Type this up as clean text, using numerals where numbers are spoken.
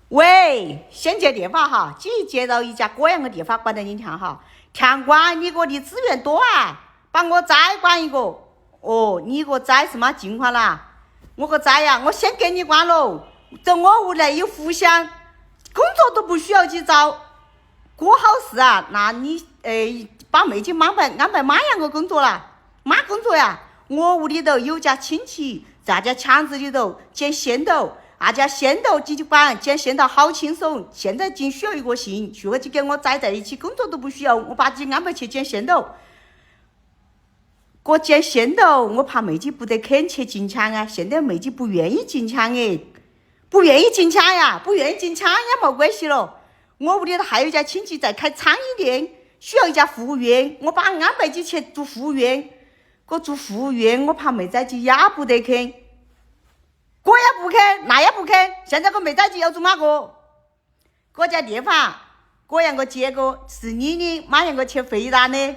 喂，先接电话哈，只接到一家果样的电话，关得你听哈。田官，你个的资源多啊，帮我再关一个。哦，你个栽什么情况啦？我个栽呀，我先给你关喽。在我屋内有互相，工作都不需要去找，过好事啊。那你把妹姐安排妈样个工作啦？妈工作呀？我屋里头有家亲戚在家墙子里头捡仙豆。那家仙豆几管捡仙豆好轻松，现在仅需要一个信，去我就跟我栽在一起，工作都不需要，我把自己安排去捡仙豆。我捡仙豆，我怕妹姐不得肯去进抢啊！现在妹姐不愿意进抢不愿意进抢呀，不愿意进抢也没关系了。我屋里头还有一家亲戚在开餐饮店，需要一家服务员，我把安排起去做服务员。我做服务员，我怕妹仔姐也不得肯。我也不肯，那也不肯。现在个妹仔姐要做哪个？我家电话，果样个接个是你的，马上个去回答的。